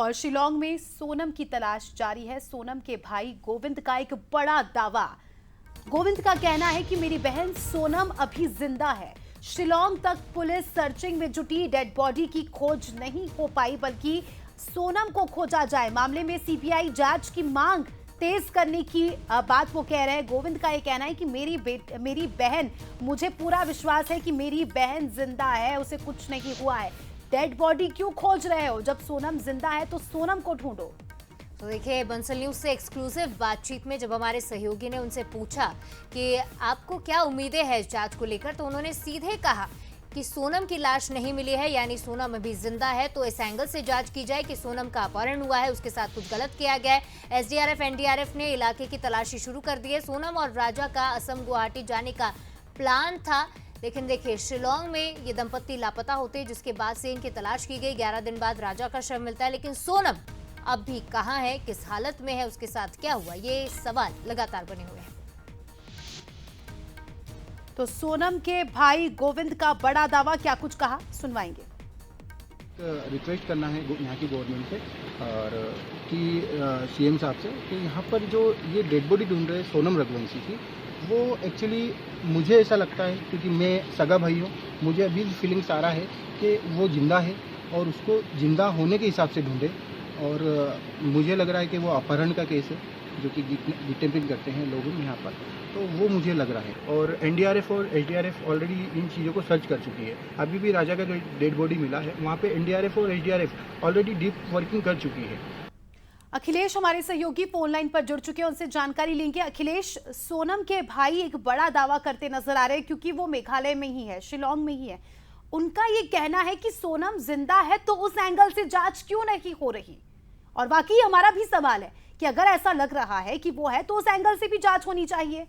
और शिलांग में सोनम की तलाश जारी है। सोनम के भाई गोविंद का एक बड़ा दावा। गोविंद का कहना है कि मेरी बहन सोनम अभी जिंदा है। शिलांग तक पुलिस सर्चिंग में जुटी, डेड बॉडी की खोज नहीं हो पाई, बल्कि सोनम को खोजा जाए। मामले में सीबीआई जांच की मांग तेज करने की बात वो कह रहे हैं। गोविंद का ये कहना है कि मेरी बहन, मुझे पूरा विश्वास है कि मेरी बहन जिंदा है, उसे कुछ नहीं हुआ है। डेड बॉडी क्यों खोज रहे हो? जब सोनम जिंदा है तो सोनम को ढूंढो। तो देखिए, बंसल न्यूज से एक्सक्लूसिव बातचीत में जब हमारे सहयोगी ने उनसे पूछा कि आपको क्या उम्मीदें हैं इस जांच को लेकर, तो उन्होंने सीधे कहा कि सोनम की लाश नहीं मिली है, यानी सोनम अभी जिंदा है, तो इस एंगल से जांच की जाए कि सोनम का अपहरण हुआ है, उसके साथ कुछ गलत किया गया है। एसडीआरएफ एनडीआरएफ ने इलाके की तलाशी शुरू कर दी है। सोनम और राजा का असम गुवाहाटी जाने का प्लान था, लेकिन देखिए शिलांग में ये दंपत्ति लापता होते, जिसके बाद से इनकी तलाश की गई। 11 दिन बाद राजा का शव मिलता है, लेकिन सोनम अब भी कहां है, किस हालत में है, उसके साथ क्या हुआ, ये सवाल लगातार बने हुए हैं। तो सोनम के भाई गोविंद का बड़ा दावा, क्या कुछ कहा, सुनवाएंगे। रिक्वेस्ट करना है यहाँ की गवर्नमेंट से और कि सीएम साहब से कि यहाँ पर जो ये डेड बॉडी ढूंढ रहे हैं सोनम रघुवंशी की, वो एक्चुअली मुझे ऐसा लगता है, क्योंकि मैं सगा भाई हूँ, मुझे अभी फीलिंग्स आ रहा है कि वो जिंदा है और उसको जिंदा होने के हिसाब से ढूंढे। और मुझे लग रहा है कि वो अपहरण का केस है, जो कि किडनैपिंग करते हैं लोग यहाँ पर, तो वो मुझे लग रहा है। और एनडीआरएफ और एसडीआरएफ ऑलरेडी इन चीज़ों को सर्च कर चुकी है। अभी भी राजा का जो डेड बॉडी मिला है, वहाँ पे एनडीआरएफ और एसडीआरएफ ऑलरेडी डीप वर्किंग कर चुकी है। अखिलेश हमारे सहयोगी फोन लाइन पर जुड़ चुके हैं, उनसे जानकारी लेंगे। अखिलेश, सोनम के भाई एक बड़ा दावा करते नजर आ रहे हैं, क्योंकि वो मेघालय में ही है, शिलांग में ही है। उनका ये कहना है कि सोनम जिंदा है, तो उस एंगल से जांच क्यों नहीं हो रही? और बाकी हमारा भी सवाल है कि अगर ऐसा लग रहा है कि वो है, तो उस एंगल से भी जांच होनी चाहिए।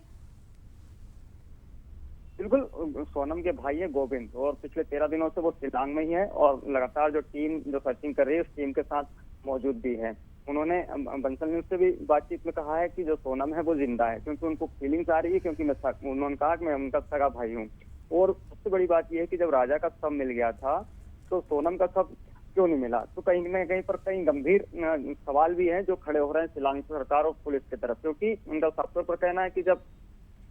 बिल्कुल, सोनम के भाई है गोविंद, और पिछले 13 दिनों से वो शिलांग में ही है और लगातार जो टीम जो सर्चिंग कर रही है, उस टीम के साथ मौजूद भी है। उन्होंने बंसल न्यूज से भी बातचीत में कहा है कि जो सोनम है वो जिंदा है, क्योंकि उनको फीलिंग्स आ रही है, क्योंकि उन्होंने कहा कि मैं उनका सगा भाई हूँ। और सबसे बड़ी बात यह है कि जब राजा का शव मिल गया था, तो सोनम का शव क्यों नहीं मिला? तो कहीं न कहीं पर कई गंभीर सवाल भी हैं जो खड़े हो रहे हैं शिलांग सरकार और पुलिस की तरफ, क्योंकि उनका सबसे पर कहना है कि जब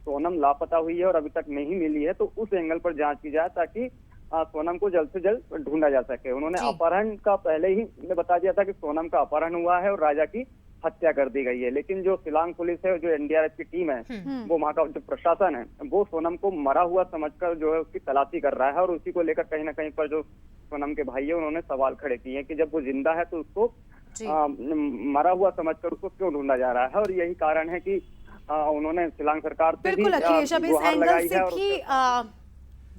सोनम लापता हुई है और अभी तक नहीं मिली है, तो उस एंगल पर जांच की जाए ताकि सोनम को जल्द से जल्द ढूंढा जा सके। उन्होंने अपहरण का पहले ही बता दिया था कि सोनम का अपहरण हुआ है और राजा की हत्या कर दी गई है, लेकिन जो शिलांग पुलिस है, जो एनडीआरएफ की टीम है, वो वहाँ का जो प्रशासन है, वो सोनम को मरा हुआ समझकर जो है उसकी तलाशी कर रहा है। और उसी को लेकर कहीं ना कहीं पर जो सोनम के भाई है, उन्होंने सवाल खड़े किए हैं कि जब वो जिंदा है तो उसको मरा हुआ समझकर उसको क्यों ढूंढा जा रहा है। और यही कारण है कि उन्होंने शिलांग सरकार से बिल्कुल अखिलेश, अब इस एंगल से भी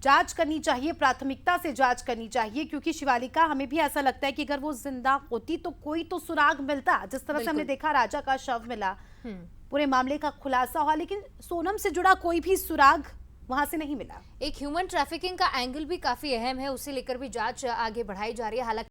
जांच करनी चाहिए, प्राथमिकता से जांच करनी चाहिए, क्योंकि शिवालिका, हमें भी ऐसा लगता है कि अगर वो जिंदा होती तो कोई तो सुराग मिलता। जिस तरह से हमने देखा राजा का शव मिला, पूरे मामले का खुलासा हुआ, लेकिन सोनम से जुड़ा कोई भी सुराग वहां से नहीं मिला। एक ह्यूमन ट्रैफिकिंग का एंगल भी काफी अहम है, उसे लेकर भी जांच आगे बढ़ाई जा रही है। हालांकि